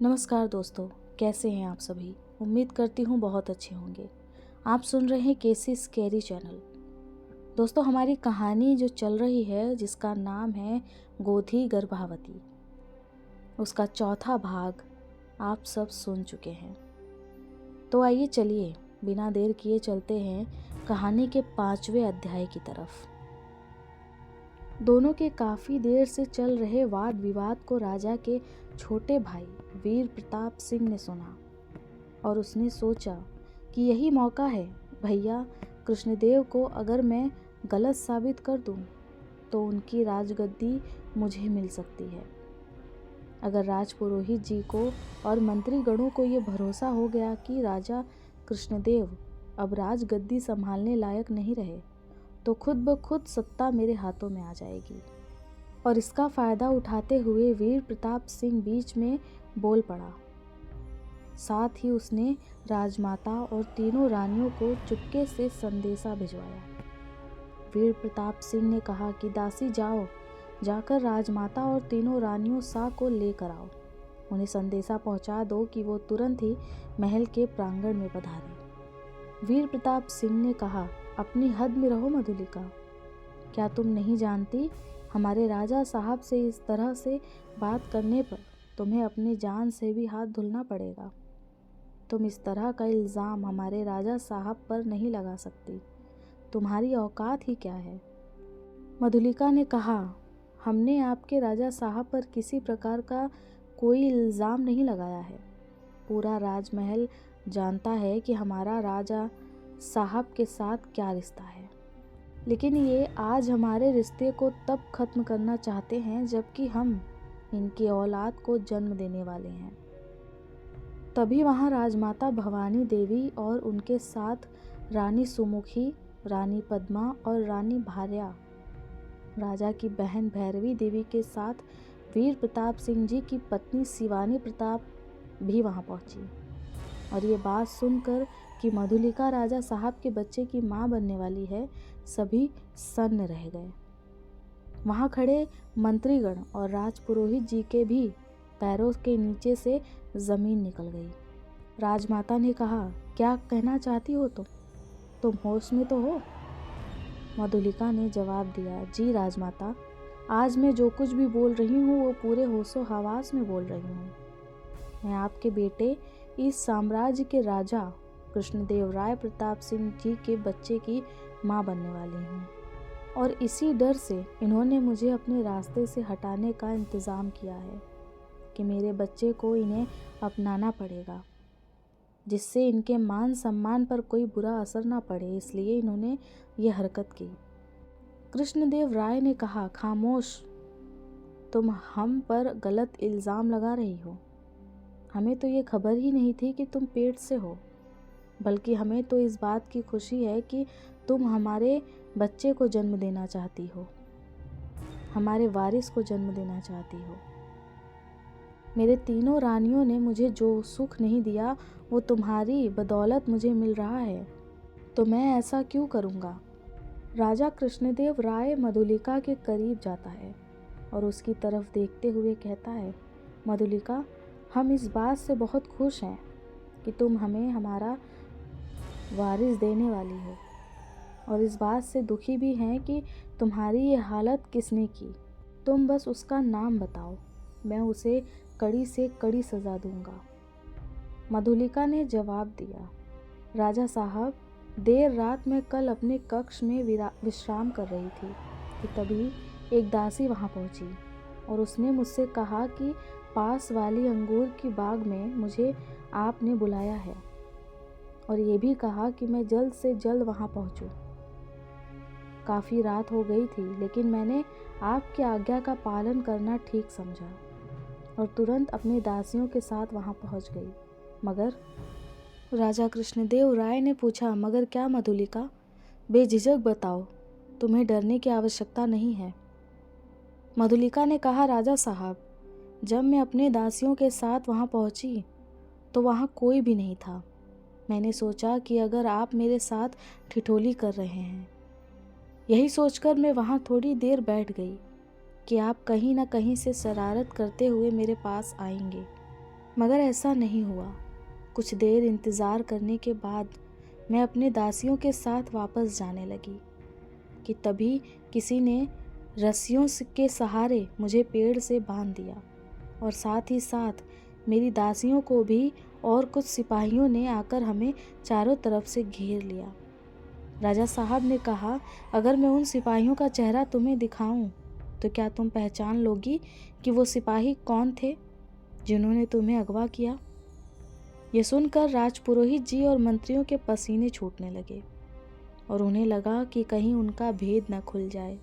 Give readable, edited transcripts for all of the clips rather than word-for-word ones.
नमस्कार दोस्तों, कैसे हैं आप सभी। उम्मीद करती हूँ बहुत अच्छे होंगे। आप सुन रहे हैं केसी स्कैरी चैनल। दोस्तों, हमारी कहानी जो चल रही है जिसका नाम है गोधी गर्भावती, उसका चौथा भाग आप सब सुन चुके हैं। तो आइए चलिए बिना देर किए चलते हैं कहानी के 5वें अध्याय की तरफ। दोनों के काफ़ी देर से चल रहे वाद विवाद को राजा के छोटे भाई वीर प्रताप सिंह ने सुना और उसने सोचा कि यही मौका है। भैया कृष्णदेव को अगर मैं गलत साबित कर दूं, तो उनकी राजगद्दी मुझे मिल सकती है। अगर राजपुरोहित जी को और मंत्रीगणों को ये भरोसा हो गया कि राजा कृष्णदेव अब राजगद्दी संभालने लायक नहीं रहे, तो खुद ब खुद सत्ता मेरे हाथों में आ जाएगी। और इसका फ़ायदा उठाते हुए वीर प्रताप सिंह बीच में बोल पड़ा। साथ ही उसने राजमाता और तीनों रानियों को चुपके से संदेशा भिजवाया। वीर प्रताप सिंह ने कहा कि दासी जाओ, जाकर राजमाता और तीनों रानियों सा को लेकर आओ। उन्हें संदेशा पहुंचा दो कि वो तुरंत ही महल के प्रांगण में पधारे। वीर प्रताप सिंह ने कहा, अपनी हद में रहो मधुलिका। क्या तुम नहीं जानती, हमारे राजा साहब से इस तरह से बात करने पर तुम्हें अपनी जान से भी हाथ धुलना पड़ेगा। तुम इस तरह का इल्ज़ाम हमारे राजा साहब पर नहीं लगा सकती। तुम्हारी औकात ही क्या है। मधुलिका ने कहा, हमने आपके राजा साहब पर किसी प्रकार का कोई इल्ज़ाम नहीं लगाया है। पूरा राजमहल जानता है कि हमारा राजा साहब के साथ क्या रिश्ता है, लेकिन ये आज हमारे रिश्ते को तब ख़त्म करना चाहते हैं जबकि हम इनकी औलाद को जन्म देने वाले हैं। तभी वहाँ राजमाता भवानी देवी और उनके साथ रानी सुमुखी, रानी पद्मा और रानी भार्या, राजा की बहन भैरवी देवी के साथ वीर प्रताप सिंह जी की पत्नी शिवानी प्रताप भी वहाँ पहुँची। और ये बात सुनकर कि मधुलिका राजा साहब के बच्चे की माँ बनने वाली है, सभी सन्न रह गए। वहाँ खड़े मंत्रीगण और राजपुरोहित जी के भी पैरों के नीचे से जमीन निकल गई। राजमाता ने कहा, क्या कहना चाहती हो तुम होश में तो हो। मधुलिका ने जवाब दिया, जी राजमाता, आज मैं जो कुछ भी बोल रही हूँ वो पूरे होशो हवास में बोल रही हूँ। मैं आपके बेटे इस साम्राज्य के राजा कृष्णदेव राय प्रताप सिंह जी के बच्चे की माँ बनने वाली हूँ, और इसी डर से इन्होंने मुझे अपने रास्ते से हटाने का इंतज़ाम किया है कि मेरे बच्चे को इन्हें अपनाना पड़ेगा, जिससे इनके मान सम्मान पर कोई बुरा असर ना पड़े, इसलिए इन्होंने ये हरकत की। कृष्णदेव राय ने कहा, खामोश, तुम हम पर गलत इल्ज़ाम लगा रही हो। हमें तो ये खबर ही नहीं थी कि तुम पेट से हो, बल्कि हमें तो इस बात की खुशी है कि तुम हमारे बच्चे को जन्म देना चाहती हो, हमारे वारिस को जन्म देना चाहती हो। मेरे तीनों रानियों ने मुझे जो सुख नहीं दिया वो तुम्हारी बदौलत मुझे मिल रहा है, तो मैं ऐसा क्यों करूँगा। राजा कृष्णदेव राय मधुलिका के करीब जाता है और उसकी तरफ देखते हुए कहता है, मधुलिका, हम इस बात से बहुत खुश हैं कि तुम हमें हमारा वारिस देने वाली हो, और इस बात से दुखी भी हैं कि तुम्हारी ये हालत किसने की। तुम बस उसका नाम बताओ, मैं उसे कड़ी से कड़ी सज़ा दूंगा। मधुलिका ने जवाब दिया, राजा साहब, देर रात में कल अपने कक्ष में विश्राम कर रही थी कि तभी एक दासी वहाँ पहुँची और उसने मुझसे कहा कि पास वाली अंगूर की बाग में मुझे आपने बुलाया है, और ये भी कहा कि मैं जल्द से जल्द वहाँ पहुँचूँ। काफ़ी रात हो गई थी, लेकिन मैंने आपकी आज्ञा का पालन करना ठीक समझा और तुरंत अपनी दासियों के साथ वहाँ पहुँच गई। मगर राजा कृष्णदेव राय ने पूछा, मगर क्या मधुलिका, बेझिझक बताओ, तुम्हें डरने की आवश्यकता नहीं है। मधुलिका ने कहा, राजा साहब, जब मैं अपने दासियों के साथ वहाँ पहुँची तो वहाँ कोई भी नहीं था। मैंने सोचा कि अगर आप मेरे साथ ठिठोली कर रहे हैं, यही सोचकर मैं वहाँ थोड़ी देर बैठ गई कि आप कहीं ना कहीं से शरारत करते हुए मेरे पास आएंगे। मगर ऐसा नहीं हुआ। कुछ देर इंतज़ार करने के बाद मैं अपने दासियों के साथ वापस जाने लगी कि तभी किसी ने रस्सियों के सहारे मुझे पेड़ से बांध दिया और साथ ही साथ मेरी दासियों को भी, और कुछ सिपाहियों ने आकर हमें चारों तरफ से घेर लिया। राजा साहब ने कहा, अगर मैं उन सिपाहियों का चेहरा तुम्हें दिखाऊं तो क्या तुम पहचान लोगी कि वो सिपाही कौन थे जिन्होंने तुम्हें अगवा किया? ये सुनकर राजपुरोहित जी और मंत्रियों के पसीने छूटने लगे और उन्हें लगा कि कहीं उनका भेद न खुल जाए,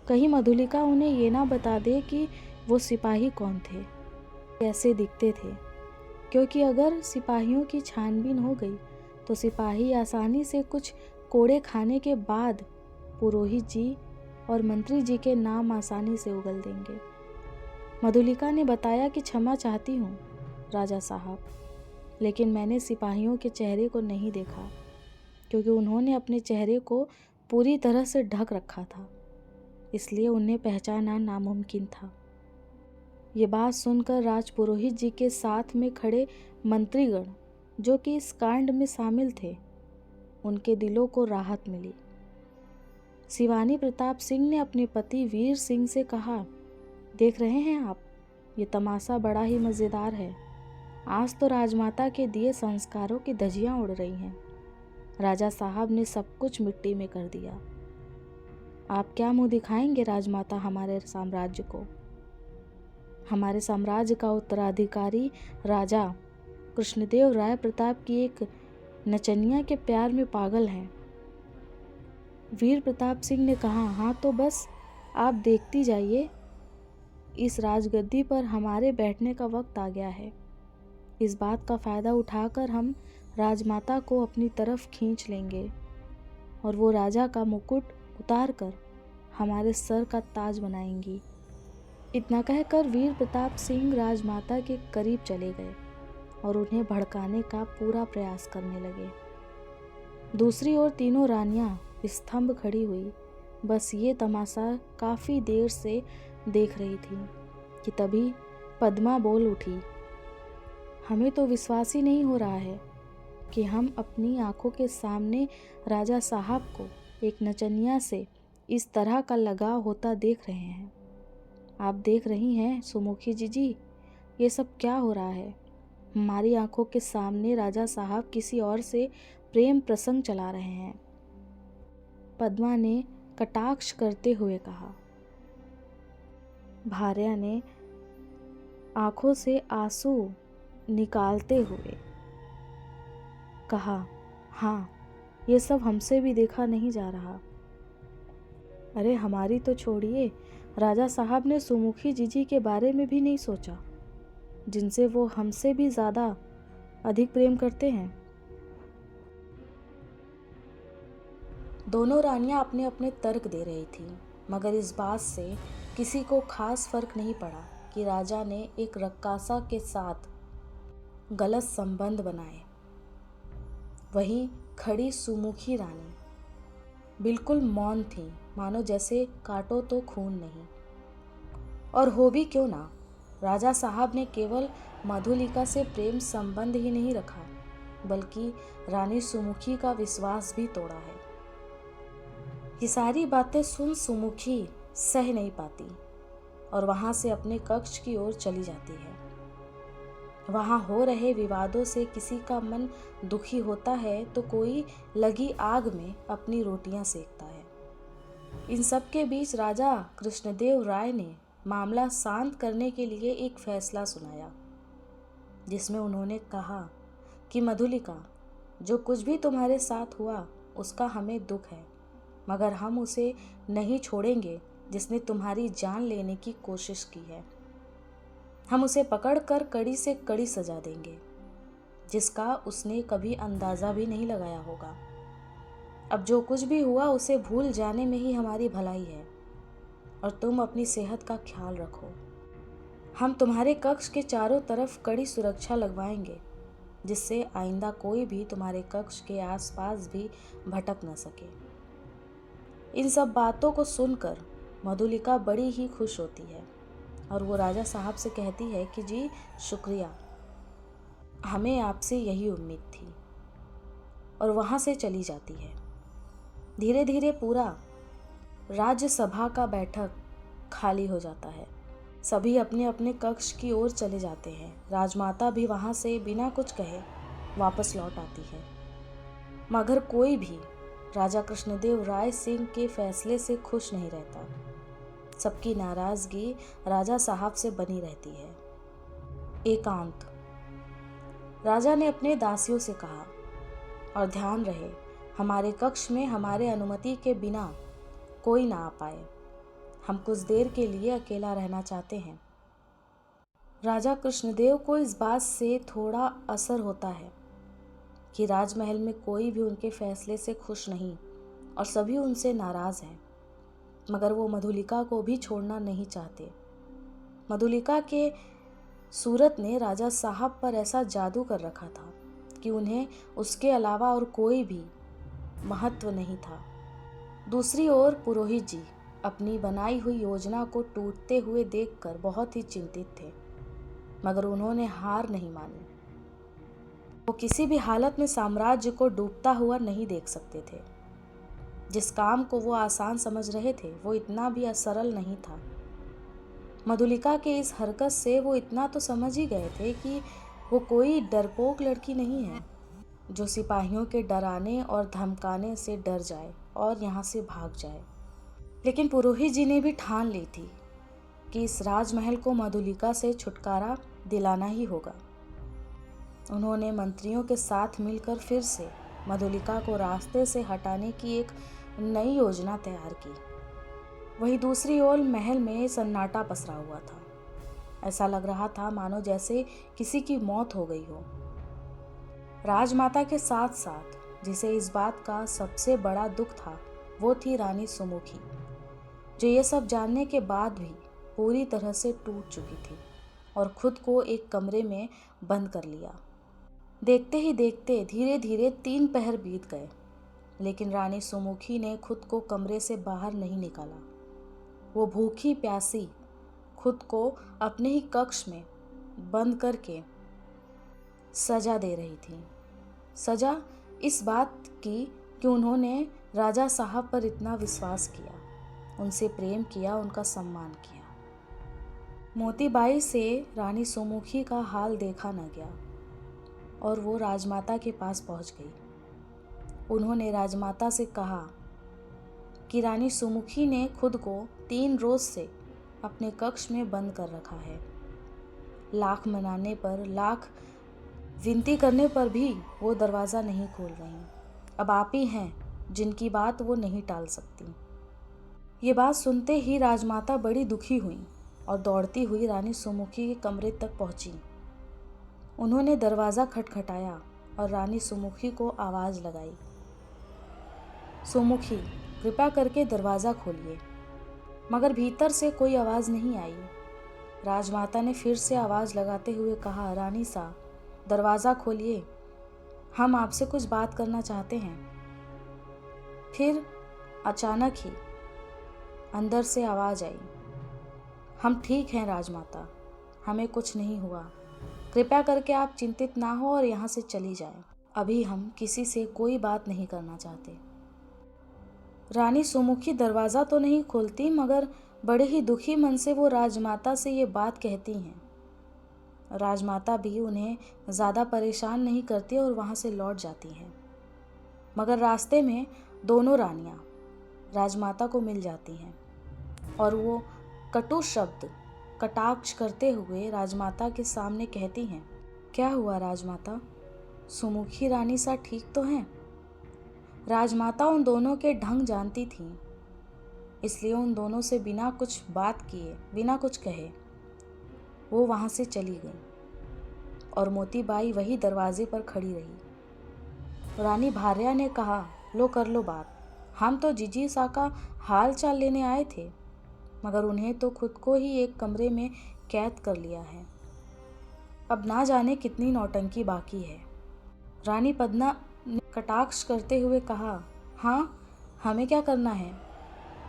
कहीं मधुलिका उन्हें ये ना बता दे कि वो सिपाही कौन थे, कैसे दिखते थे, क्योंकि अगर सिपाहियों की छानबीन हो गई तो सिपाही आसानी से कुछ कोड़े खाने के बाद पुरोहित जी और मंत्री जी के नाम आसानी से उगल देंगे। मधुलिका ने बताया कि क्षमा चाहती हूँ राजा साहब, लेकिन मैंने सिपाहियों के चेहरे को नहीं देखा क्योंकि उन्होंने अपने चेहरे को पूरी तरह से ढक रखा था, इसलिए उन्हें पहचानना नामुमकिन था। ये बात सुनकर राजपुरोहित जी के साथ में खड़े मंत्रीगण जो कि इस कांड में शामिल थे, उनके दिलों को राहत मिली। शिवानी प्रताप सिंह ने अपने पति वीर सिंह से कहा, देख रहे हैं आप, ये तमाशा बड़ा ही मज़ेदार है। आज तो राजमाता के दिए संस्कारों की धज्जियां उड़ रही हैं। राजा साहब ने सब कुछ मिट्टी में कर दिया। आप क्या मुंह दिखाएंगे राजमाता हमारे साम्राज्य को? हमारे साम्राज्य का उत्तराधिकारी राजा कृष्णदेव राय प्रताप की एक नचनिया के प्यार में पागल हैं। वीर प्रताप सिंह ने कहा, हाँ तो बस आप देखती जाइए, इस राजगद्दी पर हमारे बैठने का वक्त आ गया है। इस बात का फ़ायदा उठाकर हम राजमाता को अपनी तरफ खींच लेंगे और वो राजा का मुकुट उतार कर हमारे सर का ताज बनाएंगी। इतना कहकर वीर प्रताप सिंह राजमाता के करीब चले गए और उन्हें भड़काने का पूरा प्रयास करने लगे। दूसरी ओर तीनों रानियां स्तंभ खड़ी हुई बस ये तमाशा काफ़ी देर से देख रही थी कि तभी पद्मा बोल उठी, हमें तो विश्वास ही नहीं हो रहा है कि हम अपनी आंखों के सामने राजा साहब को एक नचनिया से इस तरह का लगाव होता देख रहे हैं। आप देख रही हैं सुमुखी जी, ये सब क्या हो रहा है? हमारी आंखों के सामने राजा साहब किसी और से प्रेम प्रसंग चला रहे हैं। पद्मा ने कटाक्ष करते हुए कहा। भार्या ने आंखों से आंसू निकालते हुए कहा, हाँ, ये सब हमसे भी देखा नहीं जा रहा। अरे हमारी तो छोड़िए, राजा साहब ने सुमुखी जीजी के बारे में भी नहीं सोचा, जिनसे वो हमसे भी ज़्यादा अधिक प्रेम करते हैं। दोनों रानियां अपने अपने तर्क दे रही थीं, मगर इस बात से किसी को खास फर्क नहीं पड़ा कि राजा ने एक रक्कासा के साथ गलत संबंध बनाए। वहीं खड़ी सुमुखी रानी बिल्कुल मौन थी, मानो जैसे काटो तो खून नहीं। और हो भी क्यों ना, राजा साहब ने केवल मधुलिका से प्रेम संबंध ही नहीं रखा, बल्कि रानी सुमुखी का विश्वास भी तोड़ा है। ये सारी बातें सुन सुमुखी सह नहीं पाती और वहां से अपने कक्ष की ओर चली जाती है। वहां हो रहे विवादों से किसी का मन दुखी होता है तो कोई लगी आग में अपनी रोटियां सेकता है। इन सब के बीच राजा कृष्णदेव राय ने मामला शांत करने के लिए एक फैसला सुनाया, जिसमें उन्होंने कहा कि मधुलिका, जो कुछ भी तुम्हारे साथ हुआ उसका हमें दुख है, मगर हम उसे नहीं छोड़ेंगे जिसने तुम्हारी जान लेने की कोशिश की है। हम उसे पकड़कर कड़ी से कड़ी सजा देंगे, जिसका उसने कभी अंदाज़ा भी नहीं लगाया होगा। अब जो कुछ भी हुआ उसे भूल जाने में ही हमारी भलाई है और तुम अपनी सेहत का ख्याल रखो। हम तुम्हारे कक्ष के चारों तरफ कड़ी सुरक्षा लगवाएंगे, जिससे आइंदा कोई भी तुम्हारे कक्ष के आसपास भी भटक न सके। इन सब बातों को सुनकर मधुलिका बड़ी ही खुश होती है और वो राजा साहब से कहती है कि जी शुक्रिया, हमें आपसे यही उम्मीद थी। और वहाँ से चली जाती है। धीरे धीरे पूरा राज्यसभा का बैठक खाली हो जाता है। सभी अपने अपने कक्ष की ओर चले जाते हैं। राजमाता भी वहाँ से बिना कुछ कहे वापस लौट आती है, मगर कोई भी राजा कृष्णदेव राय सिंह के फैसले से खुश नहीं रहता। सबकी नाराजगी राजा साहब से बनी रहती है। एकांत। राजा ने अपने दासियों से कहा, और ध्यान रहे हमारे कक्ष में हमारे अनुमति के बिना कोई ना आ पाए। हम कुछ देर के लिए अकेला रहना चाहते हैं। राजा कृष्णदेव को इस बात से थोड़ा असर होता है कि राजमहल में कोई भी उनके फैसले से खुश नहीं और सभी उनसे नाराज हैं, मगर वो मधुलिका को भी छोड़ना नहीं चाहते। मधुलिका के सूरत ने राजा साहब पर ऐसा जादू कर रखा था कि उन्हें उसके अलावा और कोई भी महत्व नहीं था। दूसरी ओर पुरोहित जी अपनी बनाई हुई योजना को टूटते हुए देखकर बहुत ही चिंतित थे, मगर उन्होंने हार नहीं मानी। वो किसी भी हालत में साम्राज्य को डूबता हुआ नहीं देख सकते थे। जिस काम को वो आसान समझ रहे थे वो इतना भी असरल नहीं था। मधुलिका के इस हरकत से वो इतना तो समझ ही गए थे कि वो कोई डरपोक लड़की नहीं है जो सिपाहियों के डराने और धमकाने से डर जाए और यहाँ से भाग जाए। लेकिन पुरोहित जी ने भी ठान ली थी कि इस राजमहल को मधुलिका से छुटकारा दिलाना ही होगा। उन्होंने मंत्रियों के साथ मिलकर फिर से मधुलिका को रास्ते से हटाने की एक नई योजना तैयार की। वहीं दूसरी ओर महल में सन्नाटा पसरा हुआ था। ऐसा लग रहा था मानो जैसे किसी की मौत हो गई हो। राजमाता के साथ साथ जिसे इस बात का सबसे बड़ा दुख था वो थी रानी सुमुखी, जो ये सब जानने के बाद भी पूरी तरह से टूट चुकी थी और खुद को एक कमरे में बंद कर लिया। देखते ही देखते धीरे धीरे 3 पहर बीत गए, लेकिन रानी सुमुखी ने खुद को कमरे से बाहर नहीं निकाला। वो भूखी प्यासी खुद को अपने ही कक्ष में बंद करके सजा दे रही थी। सजा इस बात की कि उन्होंने राजा साहब पर इतना विश्वास किया, उनसे प्रेम किया, उनका सम्मान किया। मोतीबाई से रानी सुमुखी का हाल देखा न गया और वो राजमाता के पास पहुंच गई। उन्होंने राजमाता से कहा कि रानी सुमुखी ने खुद को 3 रोज से अपने कक्ष में बंद कर रखा है। लाख मनाने पर, लाख विनती करने पर भी वो दरवाज़ा नहीं खोल रही। अब आप ही हैं जिनकी बात वो नहीं टाल सकती। ये बात सुनते ही राजमाता बड़ी दुखी हुई और दौड़ती हुई रानी सुमुखी के कमरे तक पहुंची। उन्होंने दरवाज़ा खटखटाया और रानी सुमुखी को आवाज़ लगाई, सुमुखी, कृपा करके दरवाज़ा खोलिए। मगर भीतर से कोई आवाज़ नहीं आई। राजमाता ने फिर से आवाज़ लगाते हुए कहा, रानी सा, दरवाज़ा खोलिए, हम आपसे कुछ बात करना चाहते हैं। फिर अचानक ही अंदर से आवाज़ आई, हम ठीक हैं राजमाता, हमें कुछ नहीं हुआ। कृपया करके आप चिंतित ना हो और यहाँ से चली जाएं। अभी हम किसी से कोई बात नहीं करना चाहते। रानी सुमुखी दरवाज़ा तो नहीं खोलती, मगर बड़े ही दुखी मन से वो राजमाता से ये बात कहती हैं। राजमाता भी उन्हें ज़्यादा परेशान नहीं करती और वहाँ से लौट जाती हैं। मगर रास्ते में दोनों रानियाँ राजमाता को मिल जाती हैं और वो कटु शब्द कटाक्ष करते हुए राजमाता के सामने कहती हैं, क्या हुआ राजमाता, सुमुखी रानी सा ठीक तो हैं? राजमाता उन दोनों के ढंग जानती थीं, इसलिए उन दोनों से बिना कुछ बात किए, बिना कुछ कहे वो वहाँ से चली गई और मोतीबाई वही दरवाजे पर खड़ी रही। रानी भार्या ने कहा, लो कर लो बात, हम तो जीजी सा का हाल चाल लेने आए थे, मगर उन्हें तो खुद को ही एक कमरे में कैद कर लिया है। अब ना जाने कितनी नौटंकी बाकी है। रानी पद्मा ने कटाक्ष करते हुए कहा, हाँ, हमें क्या करना है?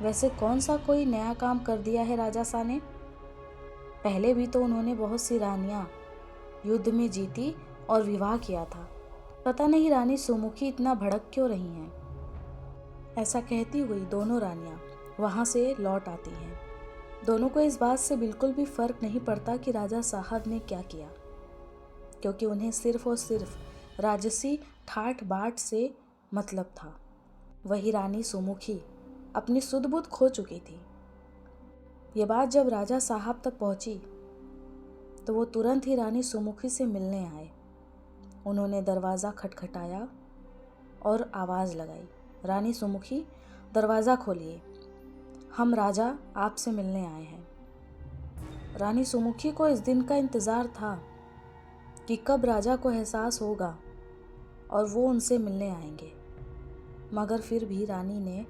वैसे कौन सा कोई नया काम कर दिया है राजा सा ने? पहले भी तो उन्होंने बहुत सी रानियाँ युद्ध में जीती और विवाह किया था। पता नहीं रानी सुमुखी इतना भड़क क्यों रही हैं। ऐसा कहती हुई दोनों रानियां वहां से लौट आती हैं। दोनों को इस बात से बिल्कुल भी फर्क नहीं पड़ता कि राजा साहब ने क्या किया, क्योंकि उन्हें सिर्फ और सिर्फ राजसी ठाट बाट से मतलब था। वही रानी सुमुखी अपनी सुध बुध खो चुकी थी। ये बात जब राजा साहब तक पहुंची तो वो तुरंत ही रानी सुमुखी से मिलने आए। उन्होंने दरवाज़ा खटखटाया और आवाज़ लगाई, रानी सुमुखी दरवाज़ा खोलिए, हम राजा आपसे मिलने आए हैं। रानी सुमुखी को इस दिन का इंतज़ार था कि कब राजा को एहसास होगा और वो उनसे मिलने आएंगे, मगर फिर भी रानी ने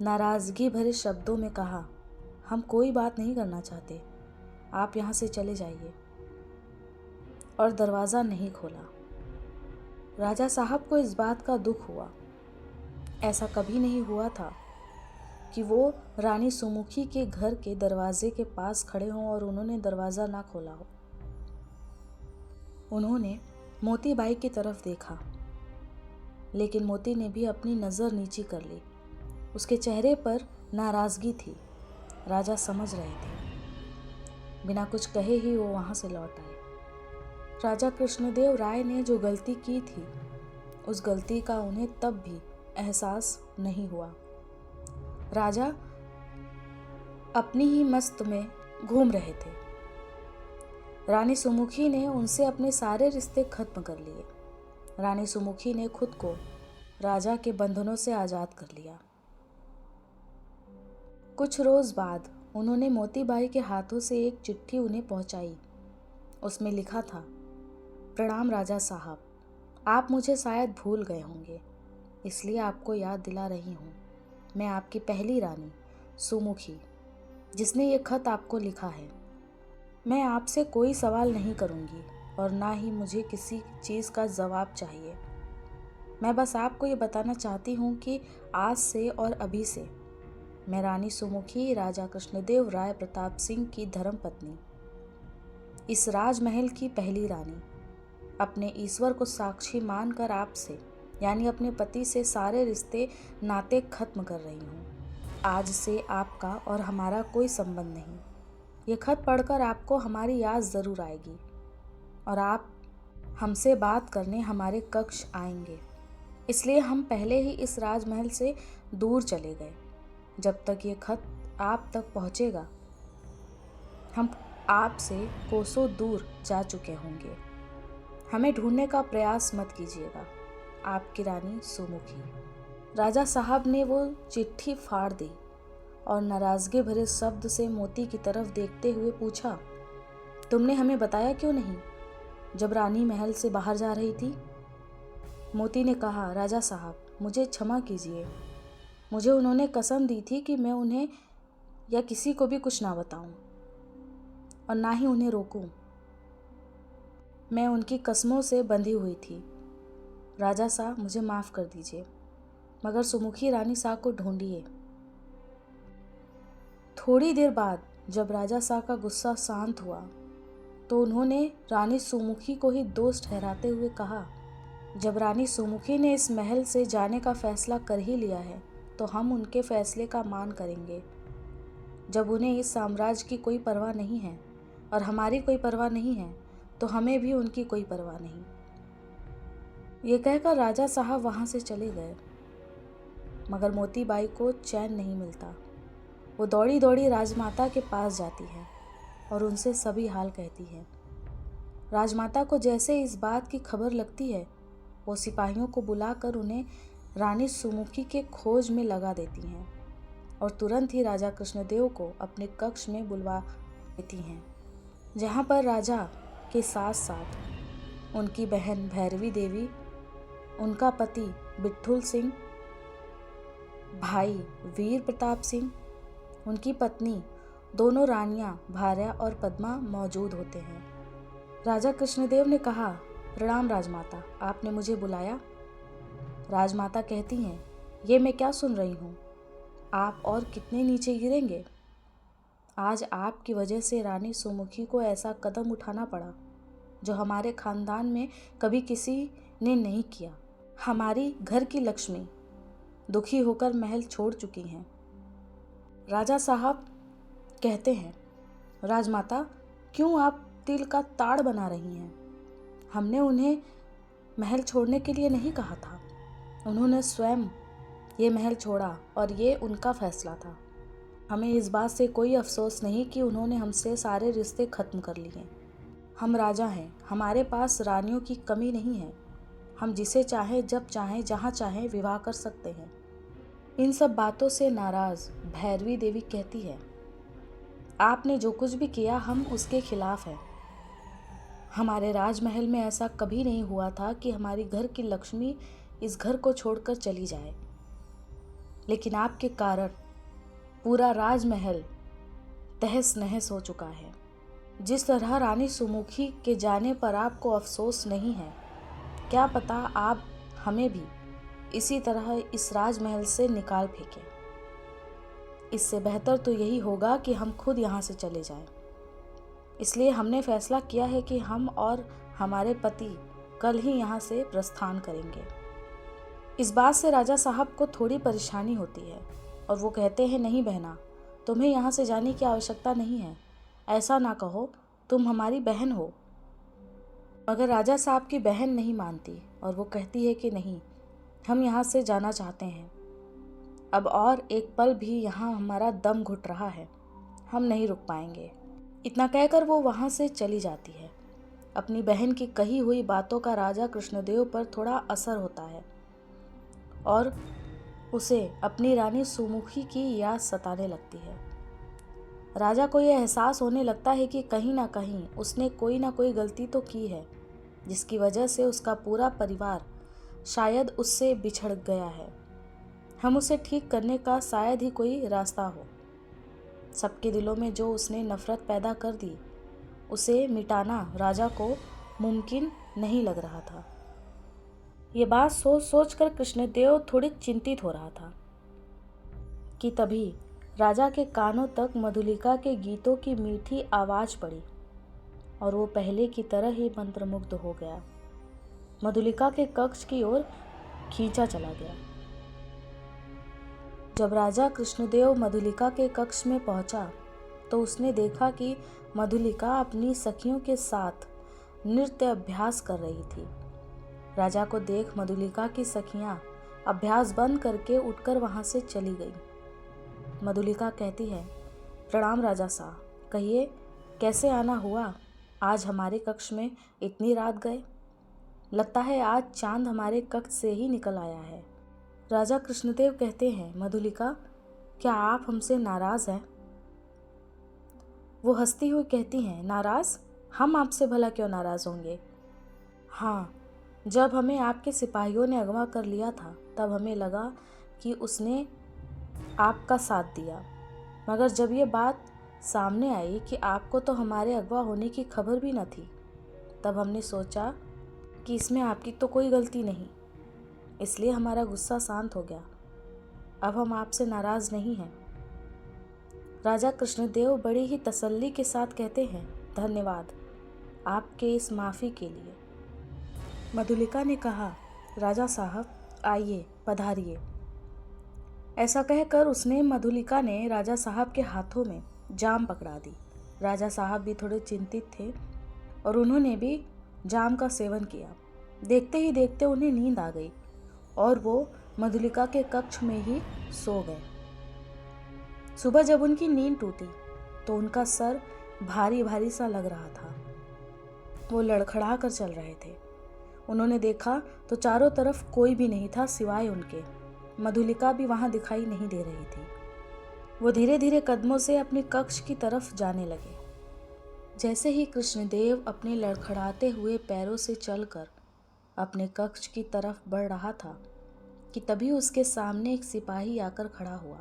नाराज़गी भरे शब्दों में कहा, हम कोई बात नहीं करना चाहते, आप यहाँ से चले जाइए, और दरवाज़ा नहीं खोला। राजा साहब को इस बात का दुख हुआ। ऐसा कभी नहीं हुआ था कि वो रानी सुमुखी के घर के दरवाजे के पास खड़े हों और उन्होंने दरवाज़ा ना खोला हो। उन्होंने मोती बाई की तरफ देखा, लेकिन मोती ने भी अपनी नज़र नीची कर ली। उसके चेहरे पर नाराज़गी थी। राजा समझ रहे थे। बिना कुछ कहे ही वो वहाँ से लौट आए। राजा कृष्णदेव राय ने जो गलती की थी, उस गलती का उन्हें तब भी एहसास नहीं हुआ। राजा अपनी ही मस्त में घूम रहे थे। रानी सुमुखी ने उनसे अपने सारे रिश्ते खत्म कर लिए। रानी सुमुखी ने खुद को राजा के बंधनों से आज़ाद कर लिया। कुछ रोज़ बाद उन्होंने मोतीबाई के हाथों से एक चिट्ठी उन्हें पहुंचाई। उसमें लिखा था, प्रणाम राजा साहब, आप मुझे शायद भूल गए होंगे, इसलिए आपको याद दिला रही हूँ। मैं आपकी पहली रानी सुमुखी, जिसने ये खत आपको लिखा है। मैं आपसे कोई सवाल नहीं करूँगी और ना ही मुझे किसी चीज़ का जवाब चाहिए। मैं बस आपको ये बताना चाहती हूँ कि आज से और अभी से मैं रानी सुमुखी राजा कृष्णदेव राय प्रताप सिंह की धर्मपत्नी, इस राजमहल की पहली रानी, अपने ईश्वर को साक्षी मानकर आपसे यानी अपने पति से सारे रिश्ते नाते खत्म कर रही हूँ। आज से आपका और हमारा कोई संबंध नहीं। ये खत पढ़कर आपको हमारी याद ज़रूर आएगी और आप हमसे बात करने हमारे कक्ष आएंगे। इसलिए हम पहले ही इस राजमहल से दूर चले गए। जब तक ये खत आप तक पहुँचेगा, हम आपसे कोसों दूर जा चुके होंगे। हमें ढूंढने का प्रयास मत कीजिएगा। आपकी रानी सुमुखी। राजा साहब ने वो चिट्ठी फाड़ दी और नाराज़गी भरे शब्द से मोती की तरफ देखते हुए पूछा, तुमने हमें बताया क्यों नहीं जब रानी महल से बाहर जा रही थी? मोती ने कहा, राजा साहब, मुझे क्षमा कीजिए। मुझे उन्होंने कसम दी थी कि मैं उन्हें या किसी को भी कुछ ना बताऊं और ना ही उन्हें रोकूं। मैं उनकी कस्मों से बंधी हुई थी। राजा साहब, मुझे माफ़ कर दीजिए, मगर सुमुखी रानी साहब को ढूंढिए। थोड़ी देर बाद जब राजा साहब का गुस्सा शांत हुआ तो उन्होंने रानी सुमुखी को ही दोष ठहराते हुए कहा, जब रानी सुमुखी ने इस महल से जाने का फैसला कर ही लिया है तो हम उनके फैसले का मान करेंगे। जब उन्हें इस साम्राज्य की कोई परवाह नहीं है और हमारी कोई परवाह नहीं है तो हमें भी उनकी कोई परवाह नहीं। ये कहकर राजा साहब वहाँ से चले गए, मगर मोतीबाई को चैन नहीं मिलता। वो दौड़ी दौड़ी राजमाता के पास जाती है और उनसे सभी हाल कहती है। राजमाता को जैसे इस बात की खबर लगती है, वो सिपाहियों को बुलाकर उन्हें रानी सुमुखी के खोज में लगा देती हैं और तुरंत ही राजा कृष्णदेव को अपने कक्ष में बुलवा देती हैं, जहाँ पर राजा के साथ साथ उनकी बहन भैरवी देवी, उनका पति बिट्ठुल सिंह, भाई वीर प्रताप सिंह, उनकी पत्नी, दोनों रानियां भार्या और पद्मा मौजूद होते हैं। राजा कृष्णदेव ने कहा, प्रणाम राजमाता, आपने मुझे बुलाया? राजमाता कहती हैं, ये मैं क्या सुन रही हूँ, आप और कितने नीचे गिरेंगे। आज आपकी वजह से रानी सुमुखी को ऐसा कदम उठाना पड़ा। जो हमारे खानदान में कभी किसी ने नहीं किया। हमारी घर की लक्ष्मी दुखी होकर महल छोड़ चुकी हैं। राजा साहब कहते हैं, राजमाता क्यों आप तिल का ताड़ बना रही हैं? हमने उन्हें महल छोड़ने के लिए नहीं कहा था। उन्होंने स्वयं ये महल छोड़ा और ये उनका फैसला था। हमें इस बात से कोई अफसोस नहीं कि उन्होंने हमसे सारे रिश्ते खत्म कर लिए। हम राजा हैं, हमारे पास रानियों की कमी नहीं है। हम जिसे चाहें, जब चाहें, जहाँ चाहें विवाह कर सकते हैं। इन सब बातों से नाराज भैरवी देवी कहती है, आपने जो कुछ भी किया हम उसके खिलाफ हैं। हमारे राजमहल में ऐसा कभी नहीं हुआ था कि हमारी घर की लक्ष्मी इस घर को छोड़कर चली जाए, लेकिन आपके कारण पूरा राजमहल तहस नहस हो चुका है। जिस तरह रानी सुमुखी के जाने पर आपको अफसोस नहीं है, क्या पता आप हमें भी इसी तरह इस राजमहल से निकाल फेंकें। इससे बेहतर तो यही होगा कि हम खुद यहाँ से चले जाएं। इसलिए हमने फैसला किया है कि हम और हमारे पति कल ही यहाँ से प्रस्थान करेंगे। इस बात से राजा साहब को थोड़ी परेशानी होती है और वो कहते हैं, नहीं बहना, तुम्हें यहाँ से जाने की आवश्यकता नहीं है। ऐसा ना कहो, तुम हमारी बहन हो। मगर राजा साहब की बहन नहीं मानती और वो कहती है कि नहीं, हम यहाँ से जाना चाहते हैं। अब और एक पल भी यहाँ हमारा दम घुट रहा है, हम नहीं रुक पाएंगे। इतना कहकर वो वहाँ से चली जाती है। अपनी बहन की कही हुई बातों का राजा कृष्णदेव पर थोड़ा असर होता है और उसे अपनी रानी सुमुखी की याद सताने लगती है। राजा को यह एहसास होने लगता है कि कहीं ना कहीं उसने कोई ना कोई गलती तो की है, जिसकी वजह से उसका पूरा परिवार शायद उससे बिछड़ गया है। हम उसे ठीक करने का शायद ही कोई रास्ता हो। सबके दिलों में जो उसने नफरत पैदा कर दी, उसे मिटाना राजा को मुमकिन नहीं लग रहा था। ये बात सोच सोच कर कृष्णदेव थोड़ी चिंतित हो रहा था कि तभी राजा के कानों तक मधुलिका के गीतों की मीठी आवाज पड़ी और वो पहले की तरह ही मंत्रमुग्ध हो गया। मधुलिका के कक्ष की ओर खींचा चला गया। जब राजा कृष्णदेव मधुलिका के कक्ष में पहुंचा तो उसने देखा कि मधुलिका अपनी सखियों के साथ नृत्य अभ्यास कर रही थी। राजा को देख मधुलिका की सखियां अभ्यास बंद करके उठकर वहां से चली गई। मधुलिका कहती है, प्रणाम राजा साहब, कहिए कैसे आना हुआ? आज हमारे कक्ष में इतनी रात गए। लगता है आज चांद हमारे कक्ष से ही निकल आया है। राजा कृष्णदेव कहते हैं, मधुलिका क्या आप हमसे नाराज हैं? वो हंसती हुई कहती हैं, नाराज? हम आपसे भला क्यों नाराज होंगे? हाँ, जब हमें आपके सिपाहियों ने अगवा कर लिया था तब हमें लगा कि उसने आपका साथ दिया, मगर जब ये बात सामने आई कि आपको तो हमारे अगवा होने की खबर भी न थी, तब हमने सोचा कि इसमें आपकी तो कोई गलती नहीं। इसलिए हमारा गुस्सा शांत हो गया। अब हम आपसे नाराज नहीं हैं। राजा कृष्णदेव बड़ी ही तसल्ली के साथ कहते हैं, धन्यवाद आपके इस माफ़ी के लिए। मधुलिका ने कहा, राजा साहब आइए, पधारिए। ऐसा कहकर उसने मधुलिका ने राजा साहब के हाथों में जाम पकड़ा दी। राजा साहब भी थोड़े चिंतित थे और उन्होंने भी जाम का सेवन किया। देखते ही देखते उन्हें नींद आ गई और वो मधुलिका के कक्ष में ही सो गए। सुबह जब उनकी नींद टूटी तो उनका सर भारी भारी सा लग रहा था। वो लड़खड़ा कर चल रहे थे। उन्होंने देखा तो चारों तरफ कोई भी नहीं था सिवाय उनके। मधुलिका भी वहां दिखाई नहीं दे रही थी। वो धीरे धीरे कदमों से अपने कक्ष की तरफ जाने लगे। जैसे ही कृष्णदेव अपने लड़खड़ाते हुए पैरों से चलकर अपने कक्ष की तरफ बढ़ रहा था कि तभी उसके सामने एक सिपाही आकर खड़ा हुआ।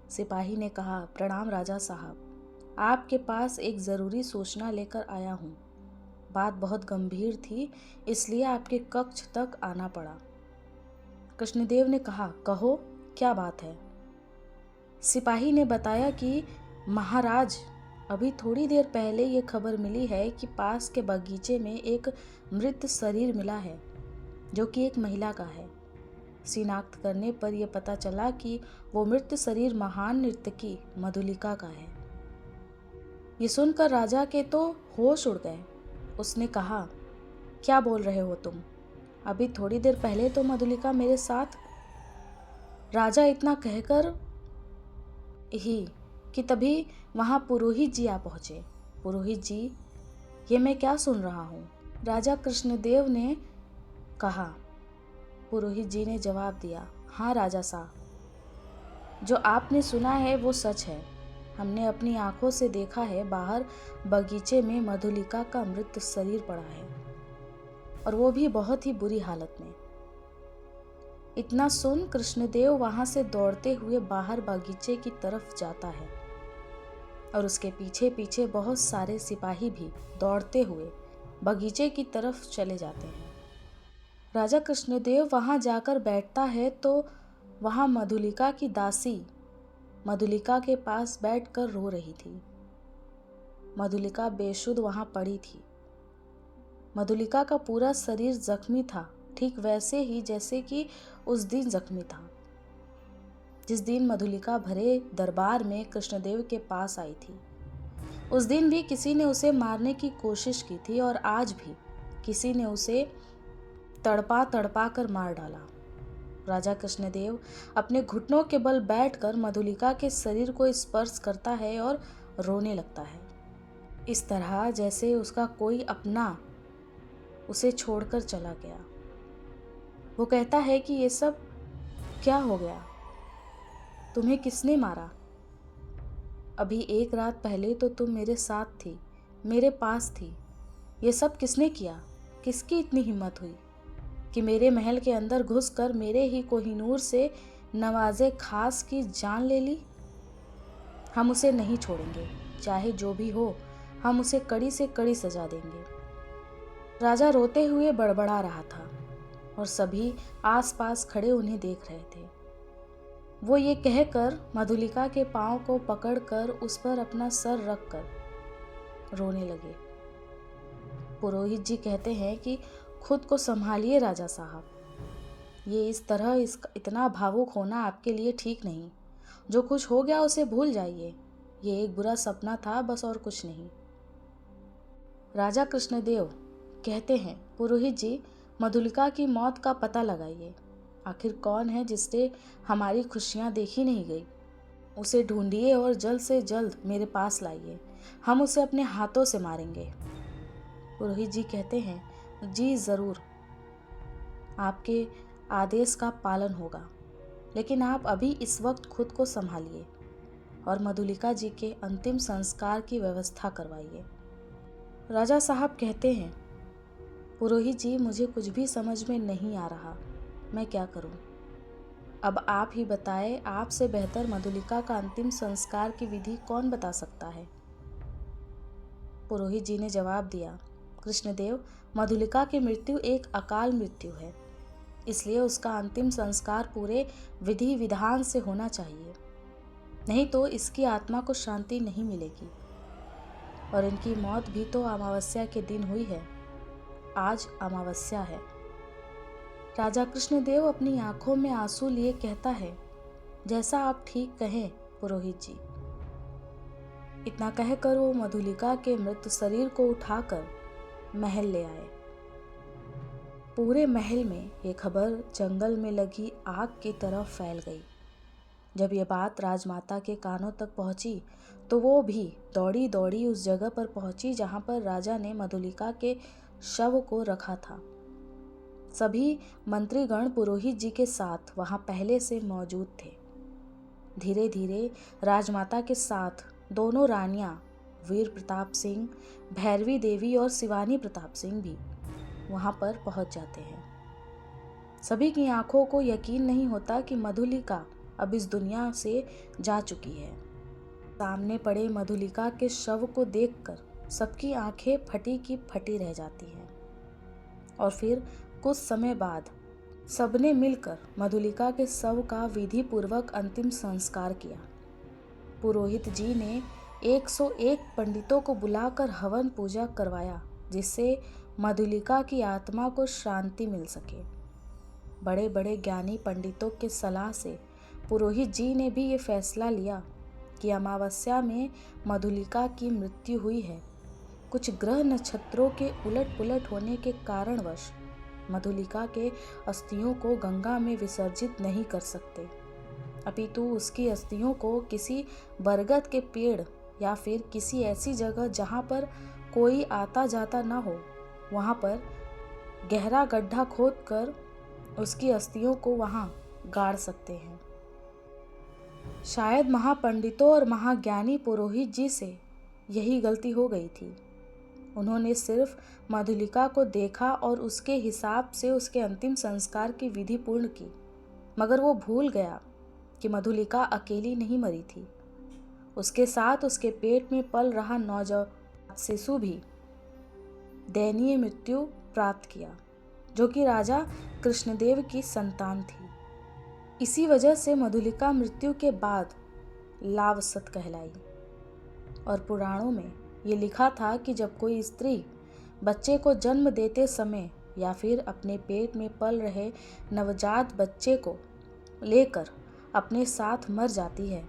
सिपाही ने कहा, प्रणाम राजा साहब, आपके पास एक ज़रूरी सूचना लेकर आया हूँ। बात बहुत गंभीर थी, इसलिए आपके कक्ष तक आना पड़ा। कृष्णदेव ने कहा, कहो क्या बात है? सिपाही ने बताया कि महाराज अभी थोड़ी देर पहले ये खबर मिली है कि पास के बगीचे में एक मृत शरीर मिला है जो कि एक महिला का है। शिनाख्त करने पर यह पता चला कि वो मृत शरीर महान नर्तकी मधुलिका का है। ये सुनकर राजा के तो होश उड़ गए। उसने कहा, क्या बोल रहे हो तुम? अभी थोड़ी देर पहले तो मधुलिका मेरे साथ। राजा इतना कहकर ही कि तभी वहां पुरोहित जी आ पहुंचे। पुरोहित जी, ये मैं क्या सुन रहा हूँ? राजा कृष्णदेव ने कहा। पुरोहित जी ने जवाब दिया, हाँ राजा साहब, जो आपने सुना है वो सच है। हमने अपनी आंखों से देखा है, बाहर बगीचे में मधुलिका का मृत शरीर पड़ा है, और वो भी बहुत ही बुरी हालत में। इतना सुन कृष्णदेव वहां से दौड़ते हुए बाहर बगीचे की तरफ जाता है और उसके पीछे पीछे बहुत सारे सिपाही भी दौड़ते हुए बगीचे की तरफ चले जाते हैं। राजा कृष्णदेव वहां जाकर बैठता है तो वहां मधुलिका की दासी मधुलिका के पास बैठकर रो रही थी। मधुलिका बेसुध वहां पड़ी थी। मधुलिका का पूरा शरीर जख्मी था, ठीक वैसे ही जैसे कि उस दिन जख्मी था जिस दिन मधुलिका भरे दरबार में कृष्णदेव के पास आई थी। उस दिन भी किसी ने उसे मारने की कोशिश की थी और आज भी किसी ने उसे तड़पा तड़पा कर मार डाला। राजा कृष्णदेव अपने घुटनों के बल बैठकर मधुलिका के शरीर को स्पर्श करता है और रोने लगता है, इस तरह जैसे उसका कोई अपना उसे छोड़कर चला गया। वो कहता है कि ये सब क्या हो गया? तुम्हें किसने मारा? अभी एक रात पहले तो तुम मेरे साथ थी, मेरे पास थी। ये सब किसने किया? किसकी इतनी हिम्मत हुई कि मेरे महल के अंदर घुसकर मेरे ही कोहिनूर से नवाजे खास की जान ले ली? हम उसे नहीं छोड़ेंगे, चाहे जो भी हो, हम उसे कड़ी से कड़ी सजा देंगे। राजा रोते हुए बड़बड़ा रहा था और सभी आसपास खड़े उन्हें देख रहे थे। वो ये कहकर मधुलिका के पांव को पकड़कर उस पर अपना सर रखकर रोने लगे। पुरोहित जी कहते हैं कि खुद को संभालिए राजा साहब, ये इस तरह इतना भावुक होना आपके लिए ठीक नहीं। जो कुछ हो गया उसे भूल जाइए, ये एक बुरा सपना था बस, और कुछ नहीं। राजा कृष्णदेव कहते हैं, पुरोहित जी, मधुलिका की मौत का पता लगाइए। आखिर कौन है जिससे हमारी खुशियां देखी नहीं गई? उसे ढूंढिए और जल्द से जल्द मेरे पास लाइए। हम उसे अपने हाथों से मारेंगे। पुरोहित जी कहते हैं, जी जरूर, आपके आदेश का पालन होगा, लेकिन आप अभी इस वक्त खुद को संभालिए और मधुलिका जी के अंतिम संस्कार की व्यवस्था करवाइए। राजा साहब कहते हैं, पुरोहित जी, मुझे कुछ भी समझ में नहीं आ रहा, मैं क्या करूं? अब आप ही बताएं, आपसे बेहतर मधुलिका का अंतिम संस्कार की विधि कौन बता सकता है? पुरोहित जी ने जवाब दिया, कृष्णदेव, मधुलिका की मृत्यु एक अकाल मृत्यु है, इसलिए उसका अंतिम संस्कार पूरे विधि विधान से होना चाहिए, नहीं तो इसकी आत्मा को शांति नहीं मिलेगी। और इनकी मौत भी तो अमावस्या के दिन हुई है। आज अमावस्या है। राजा कृष्णदेव अपनी आंखों में आंसू लिए कहता है, जैसा आप ठीक कहें पुरोहित जी। इतना कहकर वो मधुलिका के मृत शरीर को उठाकर महल ले आए। पूरे महल में ये खबर जंगल में लगी आग की तरह फैल गई। जब ये बात राजमाता के कानों तक पहुंची तो वो भी दौड़ी दौड़ी उस जगह पर पहुंची जहां पर राजा ने मधुलिका के शव को रखा था। सभी मंत्रीगण पुरोहित जी के साथ वहां पहले से मौजूद थे। धीरे धीरे राजमाता के साथ दोनों रानियां वीर प्रताप सिंह, भैरवी देवी और शिवानी प्रताप सिंह भी वहां पर पहुंच जाते हैं। सभी की आंखों को यकीन नहीं होता कि मधुलिका अब इस दुनिया से जा चुकी है। सामने पड़े मधुलिका के शव को देखकर सबकी आंखें फटी की फटी रह जाती हैं। और फिर कुछ समय बाद सबने मिलकर मधुलिका के शव का विधि पूर्वक अंतिम संस्कार किया। पुरोहित जी ने 101 पंडितों को बुलाकर हवन पूजा करवाया, जिससे मधुलिका की आत्मा को शांति मिल सके। बड़े बड़े ज्ञानी पंडितों के सलाह से पुरोहित जी ने भी ये फैसला लिया कि अमावस्या में मधुलिका की मृत्यु हुई है। कुछ ग्रह नक्षत्रों के उलट पुलट होने के कारणवश मधुलिका के अस्थियों को गंगा में विसर्जित नहीं कर सकते, अपितु उसकी अस्थियों को किसी बरगद के पेड़ या फिर किसी ऐसी जगह जहाँ पर कोई आता जाता न हो, वहाँ पर गहरा गड्ढा खोदकर उसकी अस्थियों को वहाँ गाड़ सकते हैं। शायद महापंडितों और महाज्ञानी पुरोहित जी से यही गलती हो गई थी। उन्होंने सिर्फ मधुलिका को देखा और उसके हिसाब से उसके अंतिम संस्कार की विधि पूर्ण की, मगर वो भूल गया कि मधुलिका अकेली नहीं मरी थी। उसके साथ उसके पेट में पल रहा नवजात शिशु भी दयनीय मृत्यु प्राप्त किया, जो कि राजा कृष्णदेव की संतान थी। इसी वजह से मधुलिका मृत्यु के बाद लावसत कहलाई। और पुराणों में ये लिखा था कि जब कोई स्त्री बच्चे को जन्म देते समय या फिर अपने पेट में पल रहे नवजात बच्चे को लेकर अपने साथ मर जाती है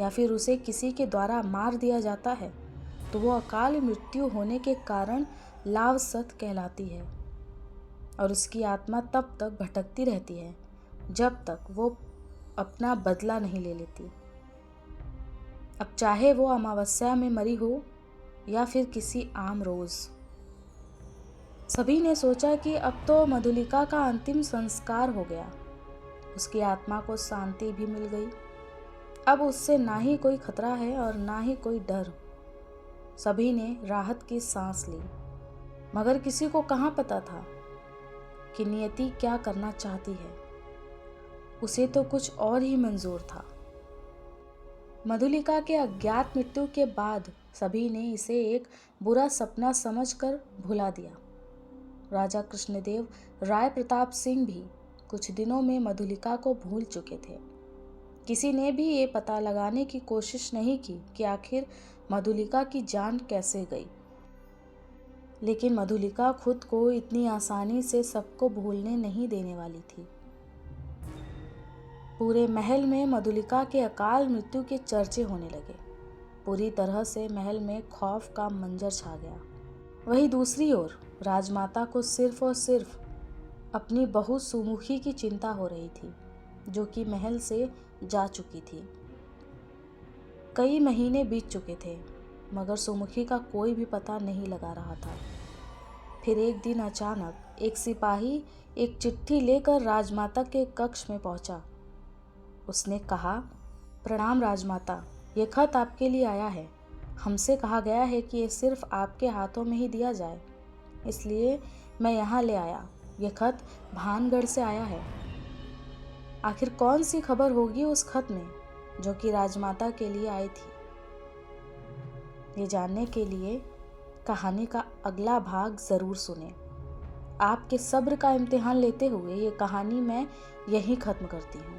या फिर उसे किसी के द्वारा मार दिया जाता है, तो वो अकाल मृत्यु होने के कारण लावसत कहलाती है और उसकी आत्मा तब तक भटकती रहती है जब तक वो अपना बदला नहीं ले लेती। अब चाहे वो अमावस्या में मरी हो या फिर किसी आम रोज। सभी ने सोचा कि अब तो मधुलिका का अंतिम संस्कार हो गया, उसकी आत्मा को शांति भी मिल गई। अब उससे ना ही कोई खतरा है और ना ही कोई डर। सभी ने राहत की सांस ली, मगर किसी को कहाँ पता था कि नियति क्या करना चाहती है। उसे तो कुछ और ही मंजूर था। मधुलिका के अज्ञात मृत्यु के बाद सभी ने इसे एक बुरा सपना समझकर भुला दिया। राजा कृष्णदेव राय प्रताप सिंह भी कुछ दिनों में मधुलिका को भूल चुके थे। किसी ने भी ये पता लगाने की कोशिश नहीं की कि आखिर मधुलिका की जान कैसे गई। लेकिन मधुलिका खुद को इतनी आसानी से सबको भूलने नहीं देने वाली थी। पूरे महल में मधुलिका के अकाल मृत्यु के चर्चे होने लगे। पूरी तरह से महल में खौफ का मंजर छा गया। वहीं दूसरी ओर राजमाता को सिर्फ और सिर्फ अपनी बहू सुमुखी की चिंता हो रही थी, जो कि महल से जा चुकी थी। कई महीने बीत चुके थे, मगर सुमुखी का कोई भी पता नहीं लगा रहा था। फिर एक दिन अचानक एक सिपाही एक चिट्ठी लेकर राजमाता के कक्ष में पहुंचा। उसने कहा, प्रणाम राजमाता, ये खत आपके लिए आया है। हमसे कहा गया है कि ये सिर्फ आपके हाथों में ही दिया जाए, इसलिए मैं यहाँ ले आया। ये खत भानगढ़ से आया है। आखिर कौन सी खबर होगी उस खत में जो कि राजमाता के लिए आई थी? ये जानने के लिए कहानी का अगला भाग ज़रूर सुने। आपके सब्र का इम्तिहान लेते हुए ये कहानी मैं यहीं ख़त्म करती हूँ।